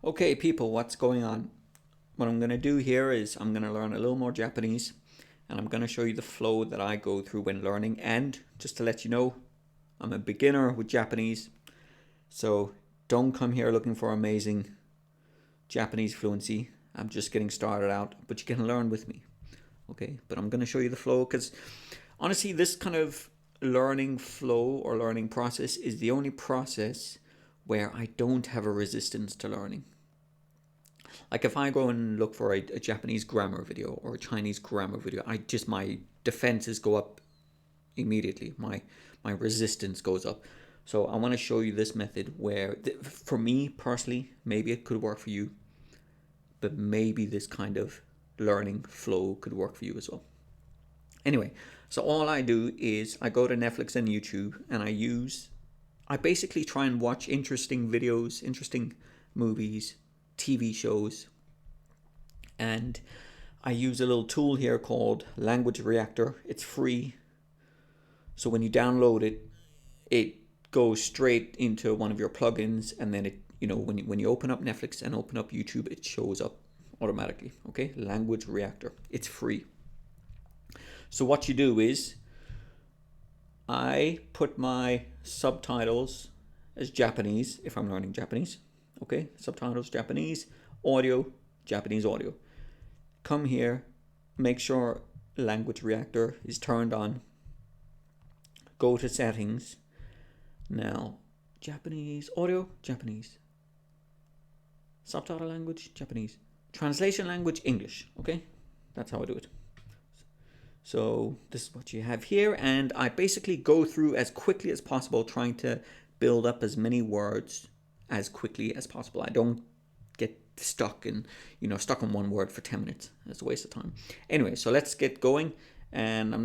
Okay, people, what's going on? What I'm going to do here is I'm going to learn a little more Japanese and I'm going to show you the flow that I go through when learning. And just to let you know, I'm a beginner with Japanese, so don't come here looking for amazing Japanese fluency. I'm just getting started out, but you can learn with me. Okay, but I'm going to show you the flow because honestly, this kind of learning flow or learning process is the only process where I don't have a resistance to learning. Like if I go and look for a Japanese grammar video or a Chinese grammar video, my defenses go up immediately. My resistance goes up. So I want to show you this method where, for me personally, maybe it could work for you, but maybe this kind of learning flow could work for you as well. Anyway, so all I do is I go to Netflix and YouTube and I basically try and watch interesting videos, interesting movies, TV shows, and I use a little tool here called Language Reactor. It's free, so when you download it, it goes straight into one of your plugins, and then when you open up Netflix and open up YouTube, it shows up automatically. Okay, Language Reactor. It's free. So what you do is I put my subtitles as Japanese if I'm learning Japanese. Okay, subtitles Japanese, audio Japanese audio. Come here, make sure Language Reactor is turned on. Go to settings. Now, Japanese audio, Japanese. Subtitle language, Japanese. Translation language, English. Okay, that's how I do it. So this is what you have here, and I basically go through as quickly as possible, trying to build up as many words as quickly as possible. I don't get stuck in one word for 10 minutes. That's a waste of time. Anyway, so let's get going, and I'm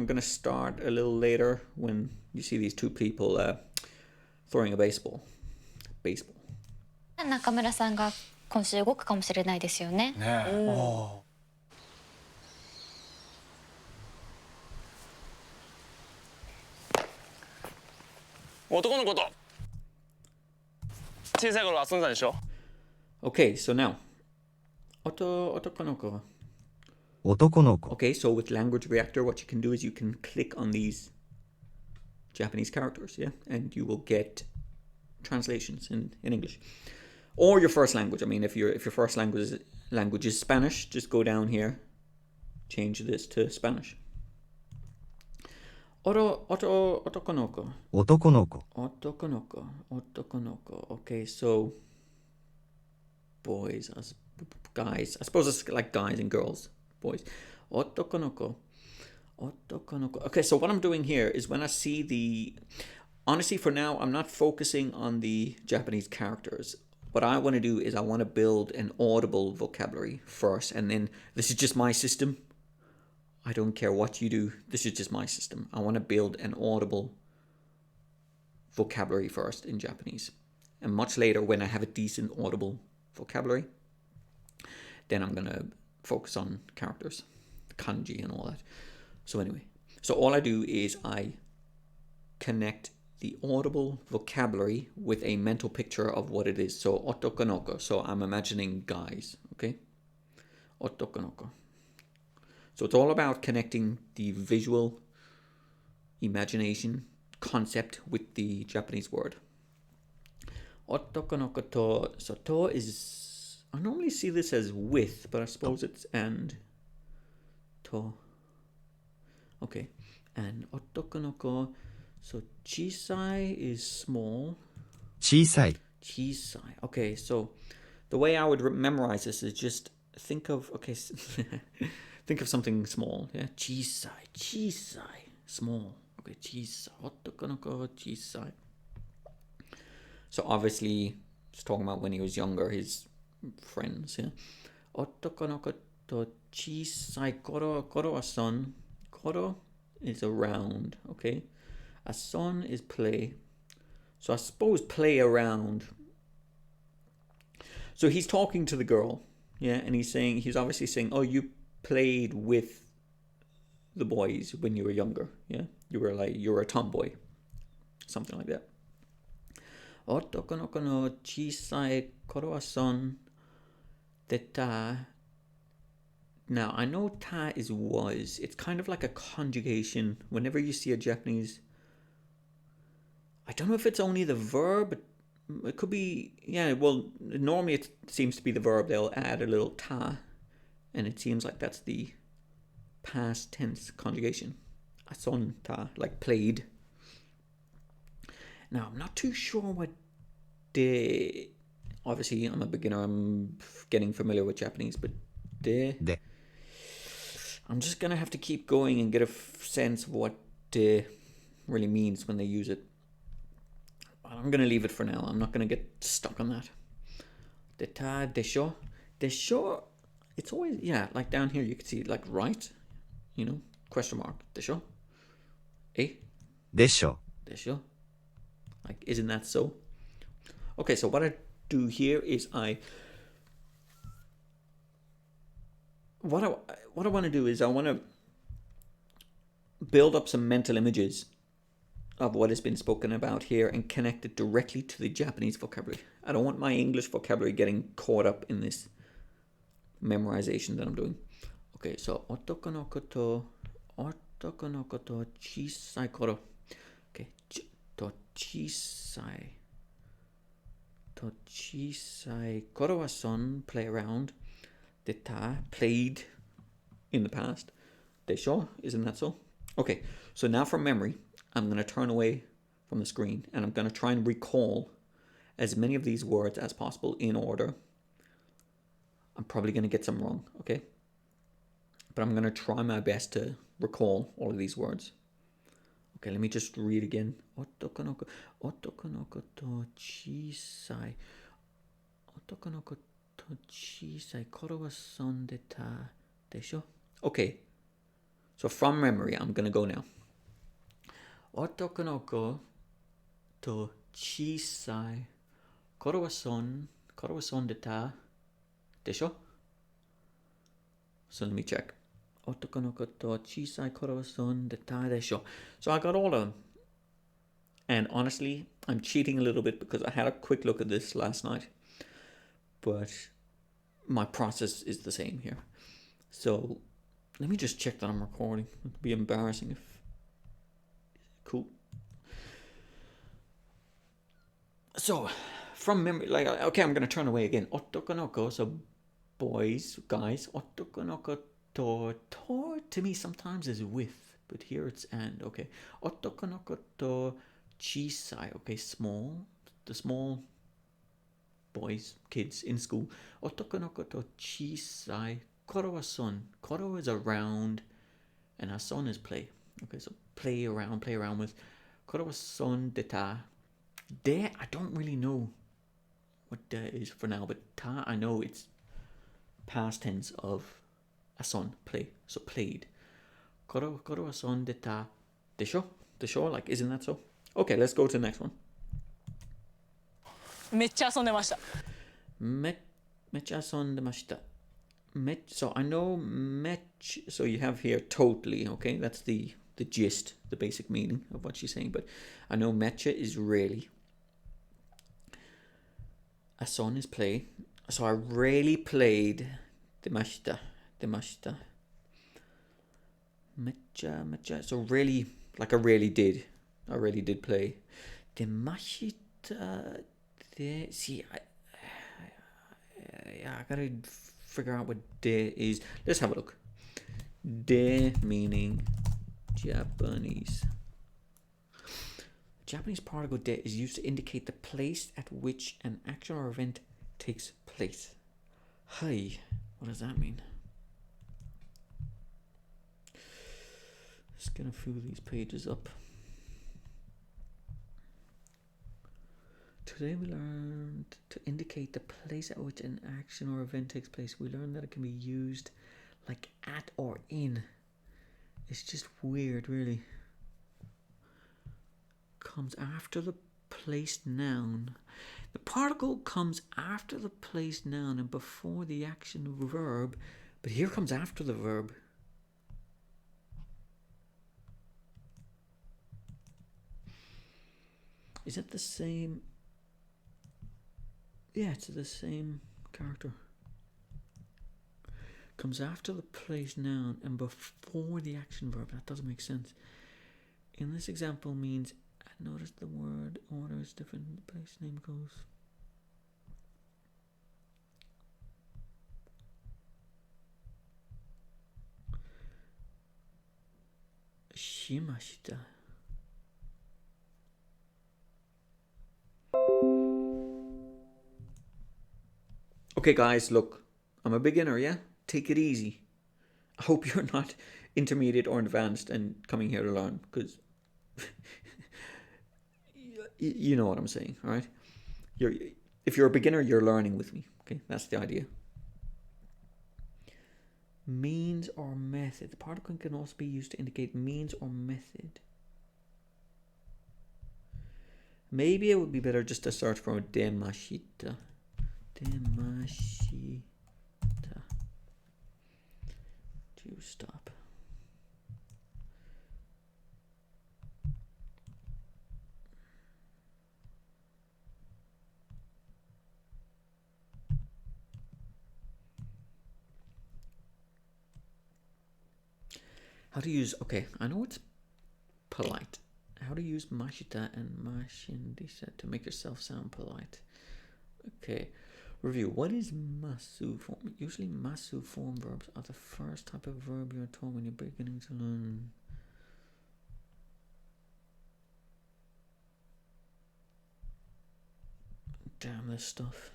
gonna start a little later when you see these two people throwing a baseball. 中村さんが今週動くかもしれないですよね。ねえ。男の子と小さい頃遊んでたでしょ。 Okay, so now otokonoko. 男の子 Okay, so with Language Reactor, what you can do is you can click on these Japanese characters, yeah, and you will get translations in English or your first language. I mean, if your first language is Spanish, just go down here, change this to Spanish. Otokonoko. 男の子 Otokonoko. Okay, so boys, guys. I suppose it's like guys and girls, boys. Otokonoko. Okay, so what I'm doing here is when I see honestly, for now, I'm not focusing on the Japanese characters. What I want to do is I want to build an audible vocabulary first, and then this is just my system. I don't care what you do. This is just my system. I want to build an audible vocabulary first in Japanese. And much later, when I have a decent audible vocabulary, then I'm going to focus on characters, kanji and all that. So anyway, so all I do is I connect the audible vocabulary with a mental picture of what it is. So otokonoko. So I'm imagining guys, okay? Otokonoko. So it's all about connecting the visual imagination concept with the Japanese word. Otokonoko to. So to is, I normally see this as with, but I suppose it's and. To. Okay. And otokonoko. So chisai is small. 小さい Chisai. Okay, so the way I would memorize this is just think of think of something small. Yeah, chisai, small. Okay, chisai. Otokonoko chisai. So obviously, it's talking about when he was younger, his friends. Yeah, otokonoko to chisai koro. Koro a son. Koro is around. Okay, a son is play. So I suppose play around. So he's talking to the girl, yeah, and he's obviously saying, oh, you played with the boys when you were younger, yeah? You were a tomboy, something like that. Otoko no kono chisai koro wa son de ta. Now, I know ta is was. It's kind of like a conjugation. Whenever you see a Japanese... I don't know if it's only the verb. It could be... Yeah, well, normally it seems to be the verb. They'll add a little ta. And it seems like that's the past tense conjugation. Ason ta, like played. Now, I'm not too sure what de... Obviously, I'm a beginner. I'm getting familiar with Japanese, but de... で、 I'm just gonna have to keep going and get a sense of what de really means when they use it. I'm gonna leave it for now. I'm not gonna get stuck on that. Deta, desho. Desho, it's always, yeah, like down here you can see like right, you know, question mark. Desho. Eh? でしょ Desho. Like, isn't that so? Okay, so what I do here is what I want to do is I want to build up some mental images of what has been spoken about here and connect it directly to the Japanese vocabulary. I don't want my English vocabulary getting caught up in this memorization that I'm doing. Okay, so otoko no koto chisai koro. Okay, chisai koro wa son, play around. Deta, played in the past. Desho, isn't that so? Okay, so now from memory, I'm going to turn away from the screen and I'm going to try and recall as many of these words as possible in order. I'm probably going to get some wrong, okay? But I'm going to try my best to recall all of these words. Okay, let me just read again. Otoko no koto chisai. Otoko no koto chisai koro wa son de ta desho. Okay, so from memory, I'm going to go now. Otoko no koto chisai koro wa son de ta desho. So let me check. Otoko no koto chisai koro wa son de ta desho. So I got all of them. And honestly, I'm cheating a little bit because I had a quick look at this last night. But my process is the same here. So let me just check that I'm recording. It'd be embarrassing if... Cool. So, from memory, like, okay, I'm going to turn away again. Otoko no ko, so boys, guys. Otoko no ko to me sometimes is with, but here it's and. Okay. Otoko no ko chisai, okay, small. The small boys, kids in school. Otoko no koto chisai koro wa son. Koro is around and ason is play. Okay, so play around with. Koro wa son de ta. De, I don't really know what de is for now, but ta, I know it's past tense of ason, play. So played. Koro wa son de ta. Desho? Desho, like, isn't that so? Okay, let's go to the next one. めっちゃ遊んでました。Mecha sondemashita. So I know mech. So you have here totally. Okay, that's the gist, the basic meaning of what she's saying. But I know mecha is really. A son is play. So I really played demashita. Mecha. So really, like I really did. I really did play demashita. See, I gotta figure out what de is. Let's have a look. De meaning Japanese. Japanese particle de is used to indicate the place at which an action or event takes place. Hi, what does that mean? Just gonna fill these pages up. Today we learned to indicate the place at which an action or event takes place. We learned that it can be used like at or in. It's just weird, really. Comes after the placed noun. The particle comes after the placed noun and before the action verb, but here comes after the verb. Is it the same? Yeah, it's the same character. Comes after the place noun and before the action verb. That doesn't make sense. In this example means, notice the word order is different. The place name goes. Shimashita. Okay, guys, look, I'm a beginner, yeah? Take it easy. I hope you're not intermediate or advanced and coming here to learn, because you know what I'm saying, all right? If you're a beginner, you're learning with me, okay? That's the idea. Means or method. The particle can also be used to indicate means or method. Maybe it would be better just to search for demashita. Demashita. To stop. How to use, okay, I know it's polite. How to use mashita and mashindisa to make yourself sound polite. Okay, review. What is masu form? Usually masu form verbs are the first type of verb you're taught when you're beginning to learn. Damn this stuff.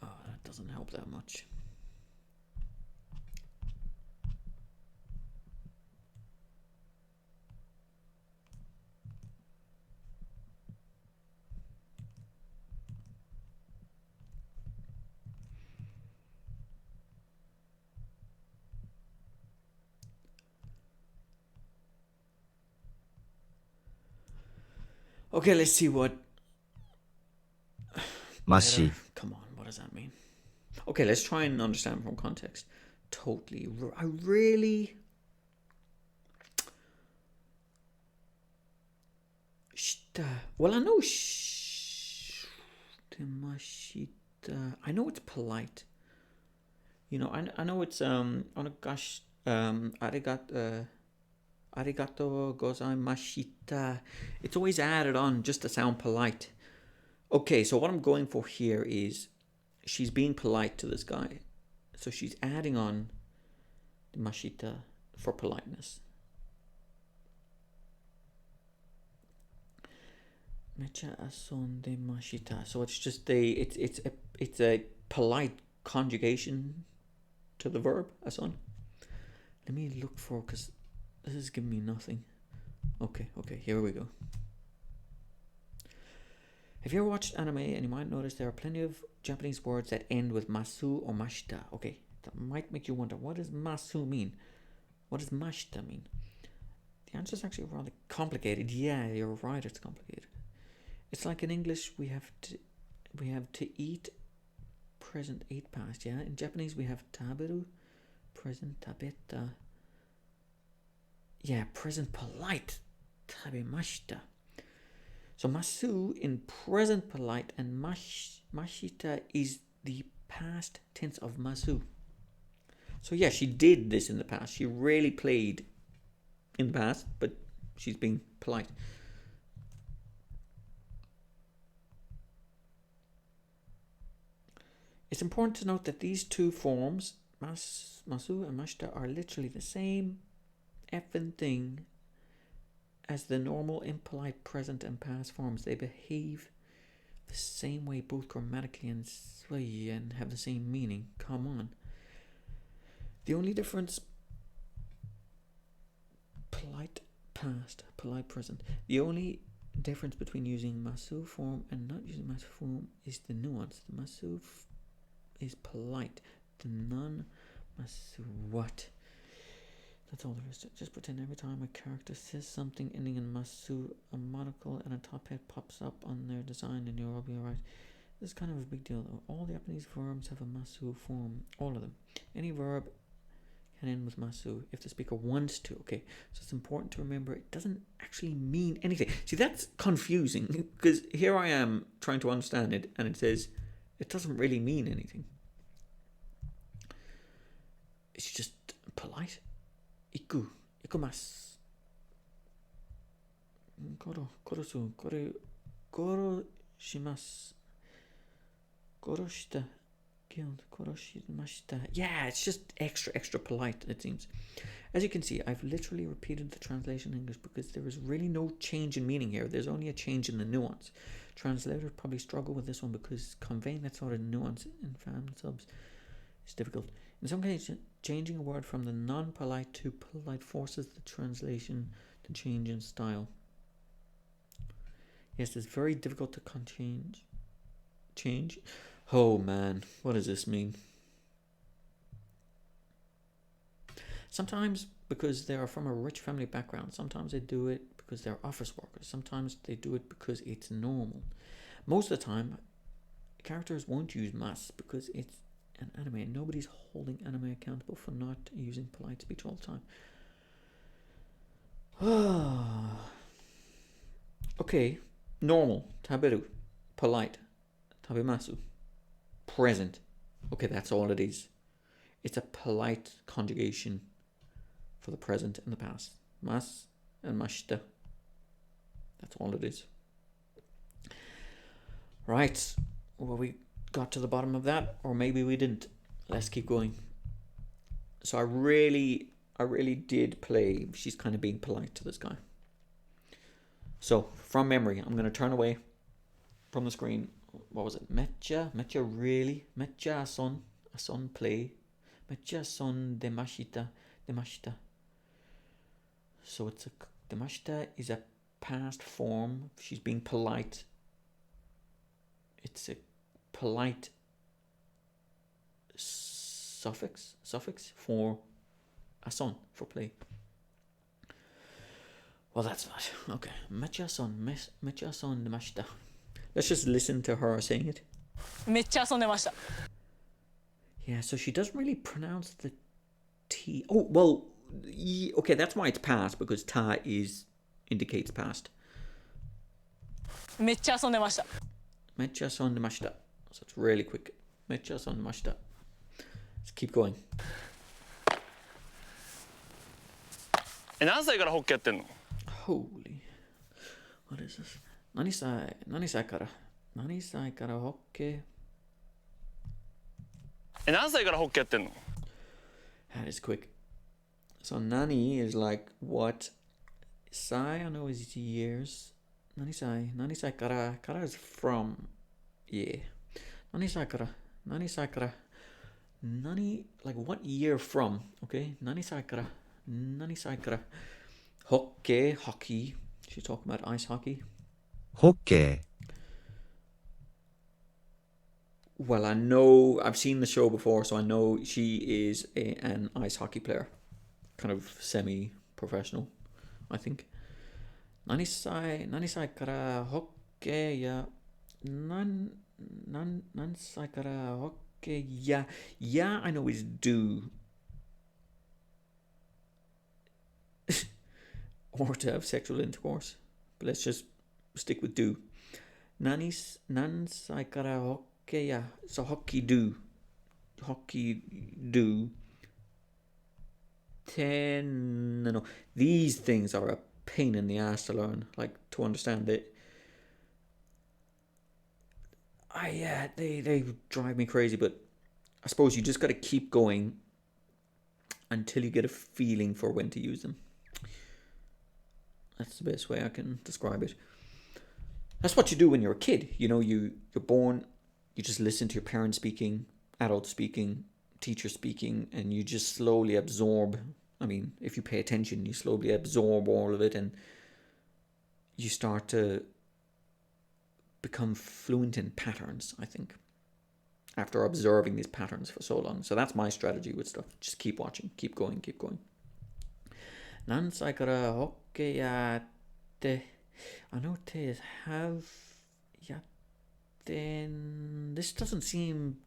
Oh, that doesn't help that much. Okay, let's see what. まし、 Come on, what does that mean? Okay, let's try and understand from context. Totally. I really. Well, I know. I know it's polite. You know, I know it's onegash arigato gozaimashita. It's always added on just to sound polite. Okay, so what I'm going for here is she's being polite to this guy. So she's adding on the mashita for politeness. Mecha ason de mashita. So it's just it's a polite conjugation to the verb ason. Let me look for, because this is giving me nothing. Okay, here we go. Have you ever watched anime and you might notice there are plenty of Japanese words that end with masu or mashita? Okay, that might make you wonder, what does masu mean? What does mashita mean? The answer is actually rather complicated. Yeah, you're right, it's complicated. It's like in English we have to eat, present, ate, past, yeah? In Japanese we have taberu, present, tabeta. Yeah, present polite, tabemashita. So masu in present polite and mashita is the past tense of masu. So yeah, she did this in the past. She really played in the past, but she's being polite. It's important to note that these two forms, masu and mashita, are literally the same effing thing as the normal impolite present and past forms. They behave the same way both grammatically and have the same meaning. Come on. The only difference, polite past, polite present. The only difference between using masu form and not using masu form is the nuance. The masu is polite. The non-masu what? That's all there is to it. Just pretend every time a character says something ending in masu, a monocle and a top hat pops up on their design and you'll all be alright. This is kind of a big deal though. All the Japanese verbs have a masu form. All of them. Any verb can end with masu if the speaker wants to. Okay, so it's important to remember it doesn't actually mean anything. See, that's confusing because here I am trying to understand it and it says it doesn't really mean anything. It's just polite. Ikumasu. Korosu. Koro shimasu. Koroshita. Killed. Koroshimashita. Yeah, it's just extra polite, it seems. As you can see, I've literally repeated the translation in English because there is really no change in meaning here. There's only a change in the nuance. Translators probably struggle with this one because conveying that sort of nuance in fan subs is difficult. In some cases, changing a word from the non-polite to polite forces the translation to change in style. Yes, it's very difficult to change. Oh man, what does this mean? Sometimes because they are from a rich family background. Sometimes they do it because they're office workers. Sometimes they do it because it's normal. Most of the time, characters won't use mas because it's an anime. Nobody's holding anime accountable for not using polite speech all the time. Okay, normal, taberu, polite, tabemasu, present. Okay, that's all it is. It's a polite conjugation for the present and the past. Mas and mashita. That's all it is. Right, well, we got to the bottom of that, or maybe we didn't. Let's keep going. So I really did play. She's kind of being polite to this guy. So from memory, I'm going to turn away from the screen. What was it? Mecha really? Mecha son play. Mecha son demashita. So it's demashita is a past form. She's being polite. It's a polite suffix for a son, for play. Well, that's not okay. Mecha son demashita. Let's just listen to her saying it. めっちゃ遊んでました。 Yeah, so she doesn't really pronounce the T. Oh, well, okay, that's why it's past, because ta indicates past. めっちゃ遊んでました。 Mecha son demashita. So it's really quick. Mecha son demashita. Let's keep going. 何歳からホッケーやってんの？ Holy. What is this? 何歳からホッケー? 何歳からホッケーやってんの？ That is quick. So nani is like what? Sai, I know is years. Nani sai kara is from. Yeah. Nani sai kara. Nani, like what year from? Okay. Nani sai kara. Hockey. She's talking about ice hockey. ホッケ Well, I know I've seen the show before, so I know she is an ice hockey player, kind of semi-professional, I think. 何歳からホッケーや何歳からホッケーや Yeah, I know is do. Or to have sexual intercourse. But let's just stick with do. 何歳からホッケーや So hockey do. No. These things are a pain in the ass to learn, like to understand it. They drive me crazy, but I suppose you just got to keep going until you get a feeling for when to use them. That's the best way I can describe it. That's what you do when you're a kid. You know, you're born, you just listen to your parents speaking, adults speaking, teachers speaking, and you just slowly absorb. I mean, if you pay attention, you slowly absorb all of it, and you start to become fluent in patterns, I think, after observing these patterns for so long. So that's my strategy with stuff. Just keep watching, keep going. 何歳からホッケーやって、I know te is have やっ then this doesn't seem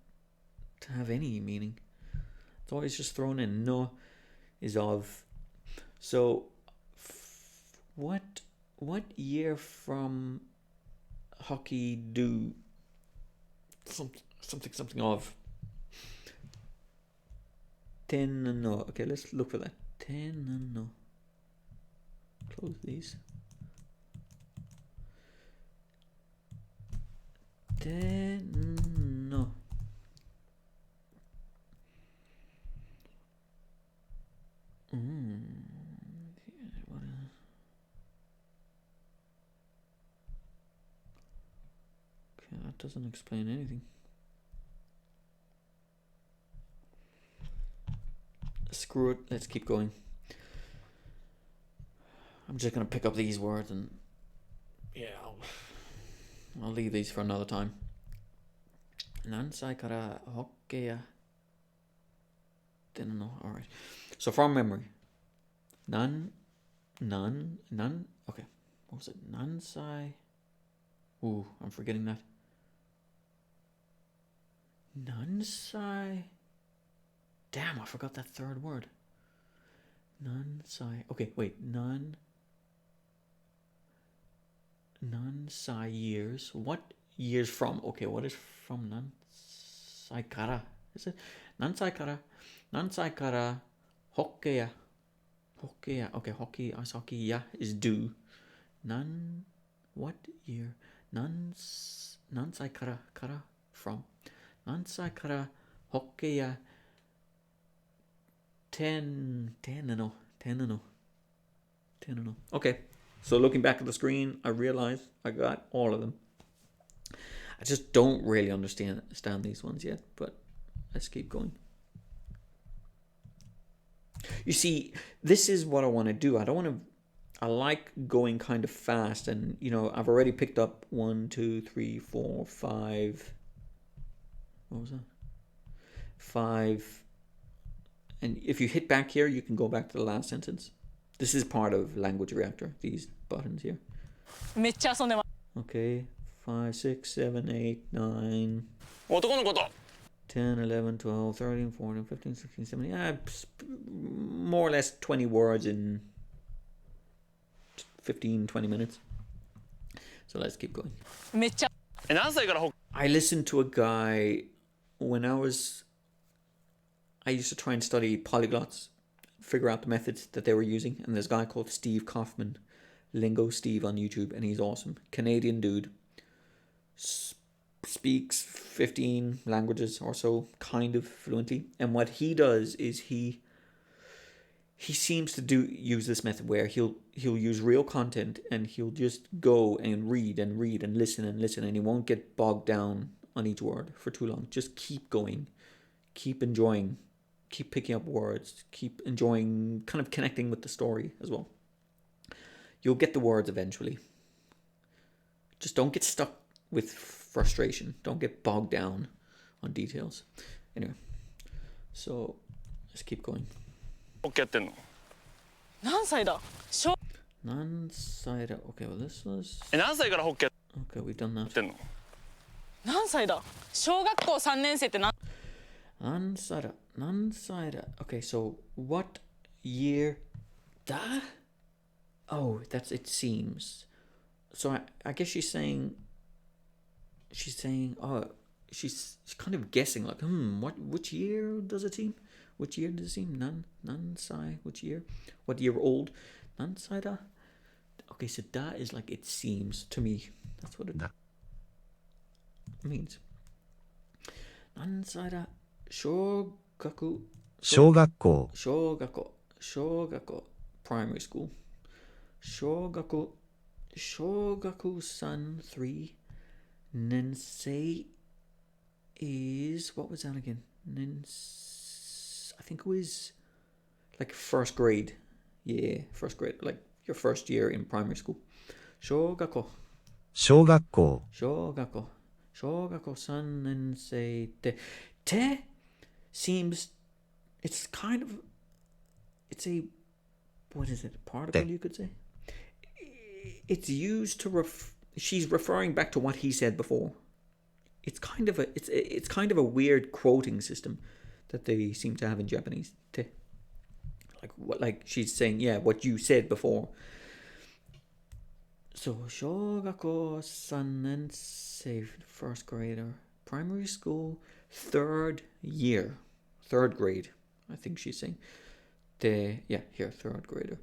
to have any meaning. It's always just thrown in. No is of. So, what year from hockey do something of? Ten no. Okay, let's look for that. Ten no. Close these. Ten no. Okay, that doesn't explain anything. Screw it, let's keep going. I'm just gonna pick up these words and I'll leave these for another time. Nansai kara hokkeya. Didn't know. All right. So from memory, okay. What was it? Nansai. Ooh, I'm forgetting that. Nansai. Damn, I forgot that third word. Nansai. Okay, wait. Nansai years. What years from? Okay, what is from Nansai kara? Is it Nansai kara? Nansai kara hokkeya. Hokkeya. Okay, hockey, ice hockey, yeah, is do. What year? Nansai kara from. Nansai kara hokkeya. 10 no. Okay, so looking back at the screen, I realized I got all of them. I just don't really understand these ones yet, but let's keep going. You see, this is what I want to do. I like going kind of fast, and I've already picked up 1, 2, 3, 4, 5. What was that? 5. And if you hit back here, you can go back to the last sentence. This is part of Language Reactor, these buttons here. めっちゃ遊んでます。 Okay, 5, 6, 7, 8, 9, 男の子と 10, 11, 12, 13, 14, 15, 16, 17. More or less 20 words in 15, 20 minutes. So let's keep going. めっちゃ 何歳からホッ I listened to a guy when I used to try and study polyglots, figure out the methods that they were using. And there's a guy called Steve Kaufman, Lingo Steve on YouTube, and he's awesome. Canadian dude. Speaks 15 languages or so, kind of fluently. And what he does is he seems to use this method where he'll use real content and he'll just go and read and listen, and he won't get bogged down on each word for too long. Just keep going, keep enjoying, keep picking up words, keep enjoying, kind of connecting with the story as well. You'll get the words eventually. Just don't get stuck with frustration. Don't get bogged down on details. Anyway, so let's keep going. ケーやってんの何歳だ。小 Non-cider. Okay, well this was... 何歳からホッケーや Okay, we've done っ that. てんの何歳だ。小学校3年生って何 Non-cider. Okay, so what year... Da? Oh, that's it seems. So I guess she's saying, oh, she's kind of guessing like, which year does it seem? Which year does it seem? Nansai, which year? What year old? Nansai. Okay, so da is like it seems to me. That's what it Da. means. Nansai shogaku. 小学校 Shogako. Primary school. Shogaku san 3. Nensei is, what was that again? I think it was like first grade. Yeah, first grade, like your first year in primary school. Shogako 小学校 san nensei te seems, it's kind of, it's a, what is it, particle Te. you could say? It's used to she's referring back to what he said before. it's kind of a weird quoting system that they seem to have in Japanese. Like she's saying, yeah, what you said before. So shogako sanensei, first grader, primary school, third grade. I think she's saying. Third grader.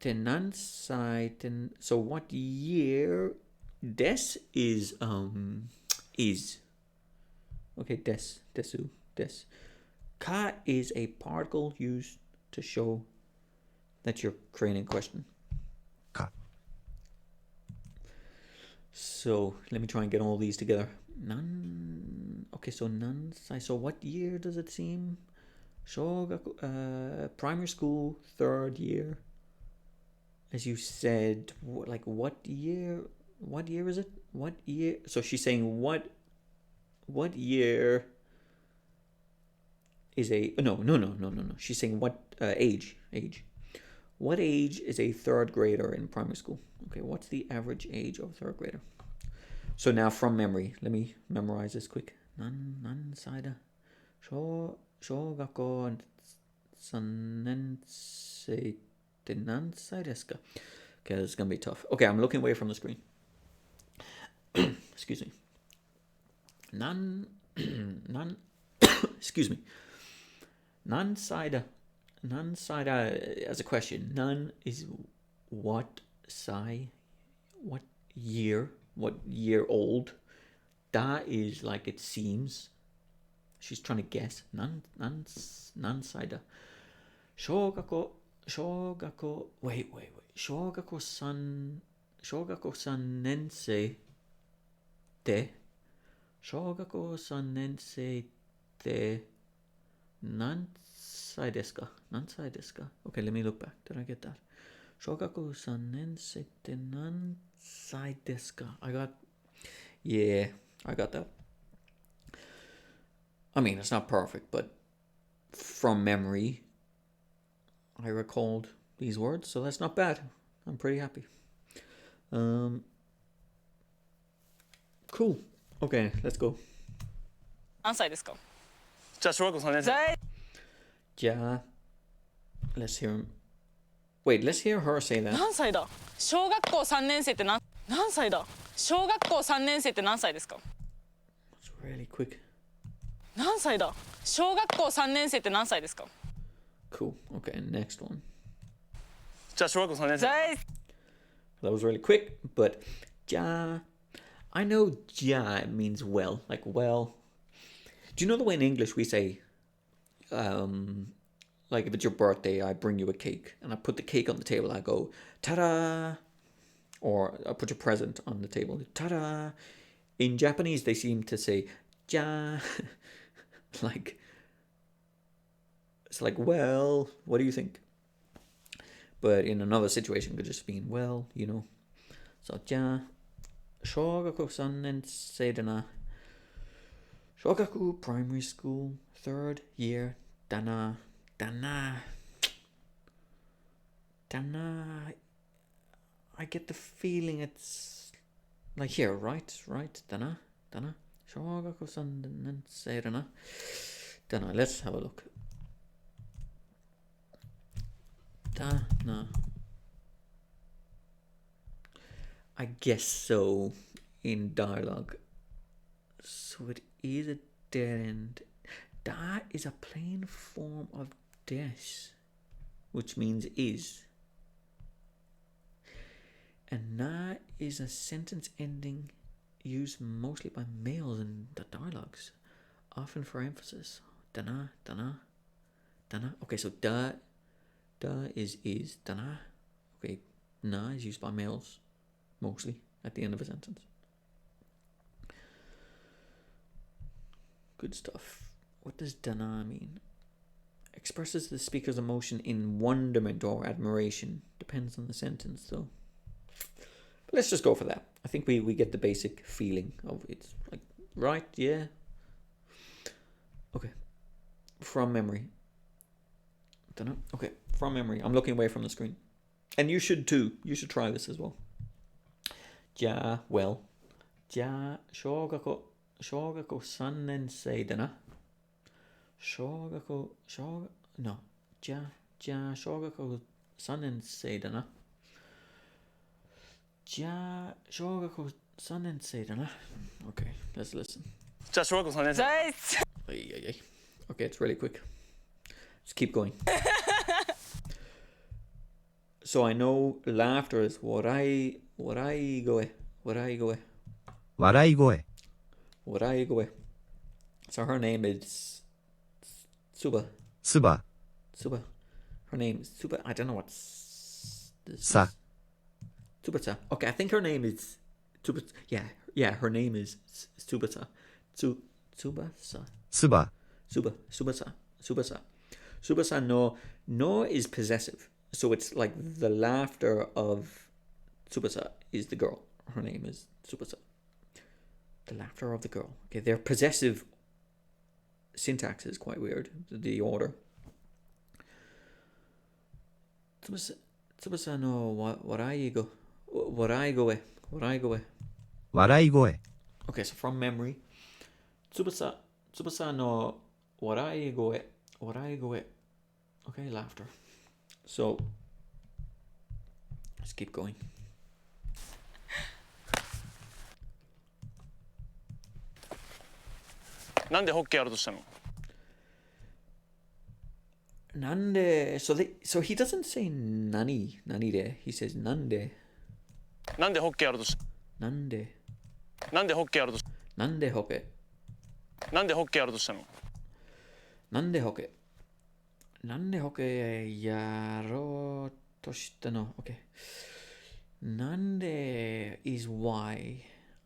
Tenansai. So what year? Des is okay. Desu. Ka is a particle used to show that you're creating a question. か、 So let me try and get all these together. Okay, so nansai. So what year does it seem? Shogaku, primary school, third year. As you said, what year? What year is it? What year? So she's saying what year is a no. She's saying what age. What age is a third grader in primary school? Okay, what's the average age of a third grader? So now from memory, let me memorize this quick. Nan saida. Shogako sanensei tenansai desu ka? Okay, this is gonna be tough. Okay, I'm looking away from the screen. Excuse me. Nan excuse me. Nan saida as a question. Nan is what year old. Da is like it seems. She's trying to guess. Nan saida. Shogako wait. Shogako sanensei de. Shogako sanensei de. Nansai desu ka? Okay, let me look back. Did I get that? Shogaku sanensei de nansai desu ka? I got that. I mean, it's not perfect, but from memory, I recalled these words, so that's not bad. I'm pretty happy. Cool. Okay, let's go. 何歳ですか。じゃあ小学校3年生。 Ja. Let's hear him. Wait, let's hear her say that. 何歳だ。小学校3年生って何歳だ。小学校3年生って何歳ですか。 It's really quick. 何歳だ。小学校3年生って何歳ですか。 Cool. Okay, next one. じゃあ小学校3年生。 That was really quick, but ja. I know ja means well, like well. Do you know the way in English we say, like if it's your birthday, I bring you a cake and I put the cake on the table, I go, ta-da! Or I put your present on the table, ta-da! In Japanese, they seem to say, ja. Like, it's like, well, what do you think? But in another situation, it could just mean, well, you know. So, ja. Shogaku sanensei dana. Shogaku primary school, third year. Dana. I get the feeling it's like here, right? Dana. Shogaku sanensei dana. Let's have a look. Dana. I guess so in dialogue. So it is a dead end. Da is a plain form of des, which means is. And na is a sentence ending used mostly by males in the dialogues, often for emphasis. Dana. Okay, so da is dana. Okay, na is used by males mostly at the end of a sentence. Good stuff. What does dana mean? Expresses the speaker's emotion in wonderment or admiration. Depends on the sentence though. But let's just go for that. I think we get the basic feeling of it. Like, right? Yeah. Okay. From memory. Dunno. Okay. From memory. I'm looking away from the screen. And you should too. You should try this as well. Ja, well. Shogaku 3年生だな。小学3年生だな。小学3年生だな。Okay, let's listen. じゃあ小学校3年生。大好 Okay, it's really quick. Just keep going. So I know laughter is warai goe. Warai goe. 笑い声、 Warai goe. So her name is Tsuba. つば、 Tsuba. Her name is Tsuba. I don't know what's this. さ、 Tsubasa. Okay, I think her name is Tsubasa. Yeah, her name is Tsubasa. Tsubasa. つば、 Subasa. No is possessive. So it's like the laughter of Tsubasa is the girl. Her name is Tsubasa. The laughter of the girl. Okay, their possessive syntax is quite weird. The order. Tsubasa no waraigo. Waraigoe. 笑い声、 Okay, so from memory. Tsubasa no waraigoe. Okay, laughter. So let's keep going. なんでホッケーやろうとしたの？ Nande. So he doesn't say nani de. He says nande. なんでホッケーやろうとした？ Nande. なんでホッケーやろうとした？ Nande hoke. なんでホッケーやろうとしたの？ Nande hoke. Nande hoke yaro toshita no. Okay. Nande is why.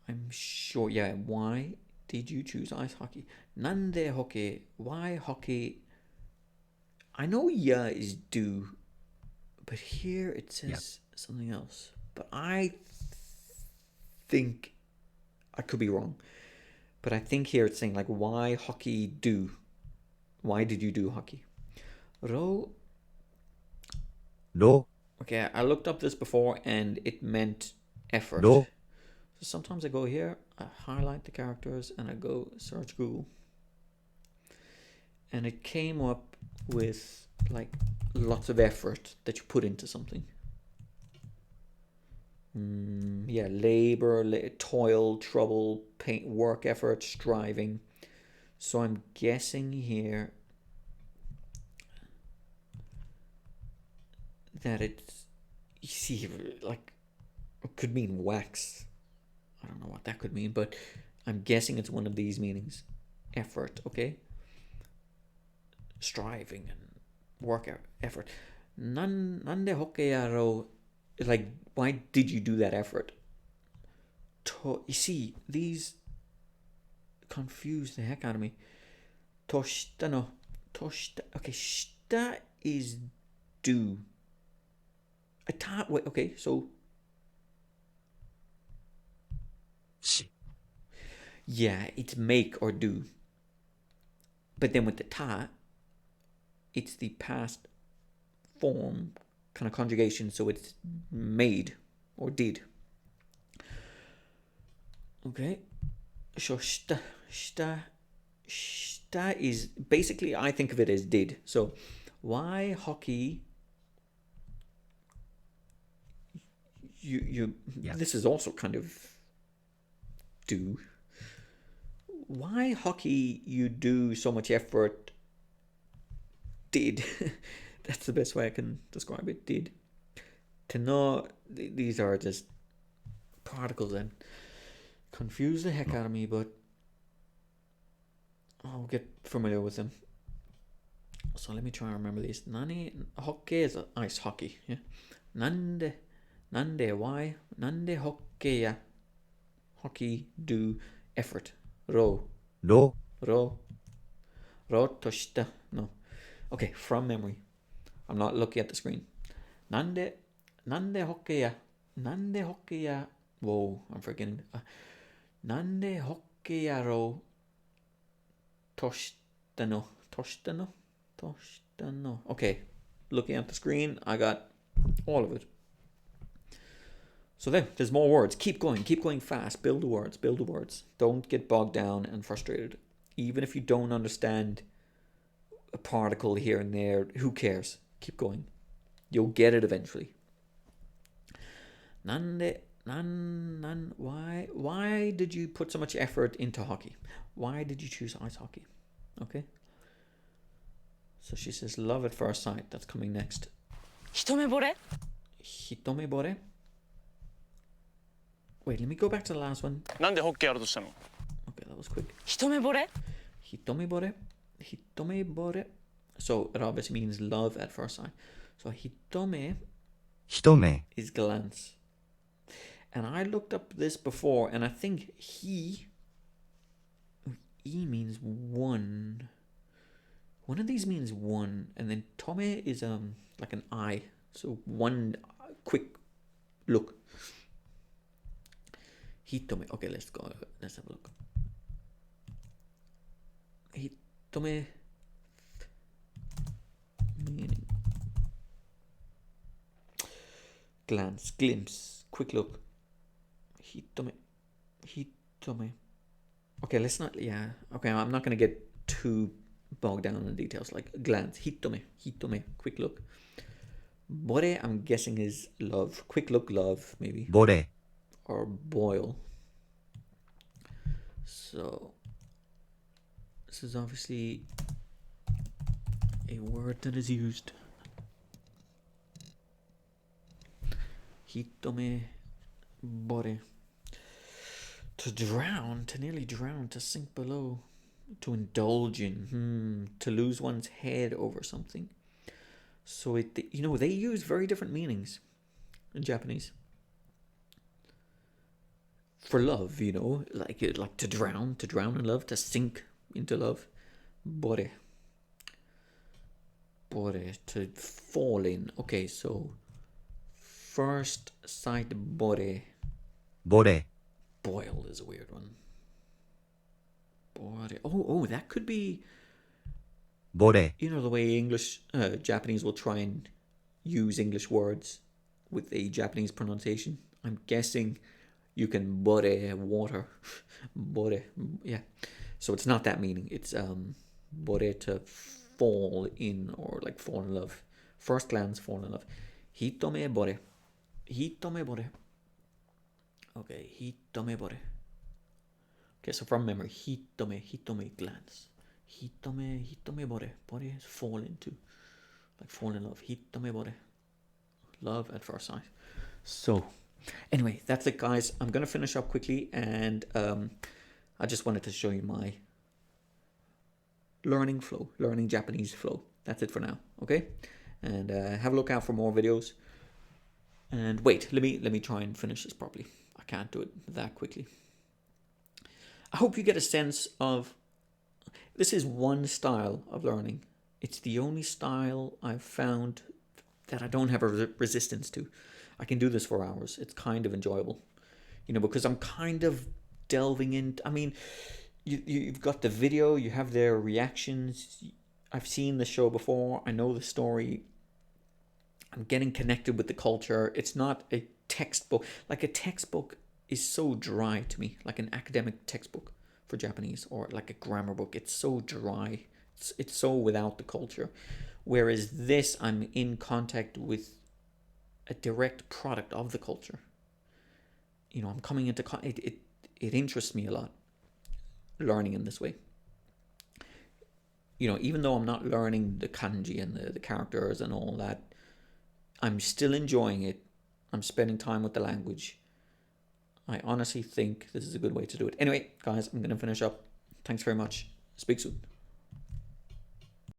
I'm sure. Yeah, why did you choose ice hockey? Nande hoke. Why hockey? I know ya is do, but here it says something else. But I think I could be wrong. But I think here it's saying like why hockey do? Why did you do hockey? Ro. ろ、 Okay, I looked up this before and it meant effort. No. So sometimes I go here, I highlight the characters, and I go search Google. And it came up with like lots of effort that you put into something. Yeah, labor, toil, trouble, pain, work effort, striving. So I'm guessing here that it's, you see, like, it could mean wax. I don't know what that could mean, but I'm guessing it's one of these meanings. Effort, okay? Striving and work effort. Nande hokeyaro, like, why did you do that effort? You see, these confuse the heck out of me. Toshita no. Toshita. Okay, shita is do. Wait, okay, so. し、 Yeah, it's make or do. But then with the ta, it's the past form kind of conjugation, so it's made or did. Okay. So shta is basically, I think of it as did. So why hockey? You Yeah. This is also kind of do. Why hockey you do so much effort? Did. That's the best way I can describe it. Did. To know, these are just particles and confuse the heck out of me, but I'll get familiar with them. So let me try and remember these. Nani hockey is ice hockey. Yeah. Nande why? Nande hockey ya. Hockey do effort. Ro ろ、 toshita. No. Okay, from memory. I'm not looking at the screen. Nande hockey ya. Nande hockey ya. Whoa, I'm forgetting. Nande hockey ya ro toshita no. Okay, looking at the screen, I got all of it. So there's more words. Keep going fast. Build the words. Don't get bogged down and frustrated. Even if you don't understand a particle here and there, who cares? Keep going. You'll get it eventually. Why did you put so much effort into hockey? Why did you choose ice hockey? Okay. So she says love at first sight. That's coming next. 一目惚れ Hitomebore. Wait, let me go back to the last one. なんでホッケーやろうとしたの？ Okay, that was quick. 一目惚れ Hitomebore. So it obviously means love at first sight. So hitome 一目、 is glance. And I looked up this before, and I think E means one. One of these means one, and then tome is like an eye. So one quick look. Hitome. Okay, let's go. Let's have a look. Hitome meaning glance, glimpse, quick look. Hitome. Okay, let's not. Yeah. Okay, I'm not gonna get too bogged down in the details. Like glance. Hitome. Quick look. Bore, I'm guessing is love. Quick look, love, maybe. ボレ、 Or boil. So this is obviously a word that is used. Hitome bore. To drown, to nearly drown, to sink below, to indulge in, to lose one's head over something. So they use very different meanings in Japanese. For love, like to drown in love, to sink into love. Bore, to fall in. Okay, so first sight bore. ボレ、 Boil is a weird one. Bore. Oh, that could be, ボレ、 the way Japanese will try and use English words with a Japanese pronunciation. I'm guessing you can bore water. Bore, yeah. So it's not that meaning. It's bore, to fall in or like fall in love. First glance, fall in love. Hitome bore. Okay, hitome bore. Okay, so from memory, hitome glance. Hitome bore. Bore is fall into, like fall in love. Hitome bore. Love at first sight. So anyway, that's it, guys. I'm going to finish up quickly, and I just wanted to show you my learning Japanese flow. That's it for now, okay? And have a look out for more videos. And wait, let me try and finish this properly. I can't do it that quickly. I hope you get a sense of, this is one style of learning. It's the only style I've found that I don't have a resistance to. I can do this for hours. It's kind of enjoyable, because I'm kind of delving in. I mean, you've got the video, you have their reactions. I've seen the show before. I know the story. I'm getting connected with the culture. It's not a textbook. Like a textbook is so dry to me, like an academic textbook for Japanese, or like a grammar book. It's so dry. It's so without the culture. Whereas this, I'm in contact with a direct product of the culture. I'm coming into it interests me a lot, learning in this way. Even though I'm not learning the kanji and the characters and all that, I'm still enjoying it. I'm spending time with the language. I honestly think this is a good way to do it. Anyway, guys, I'm going to finish up. Thanks very much. Speak soon.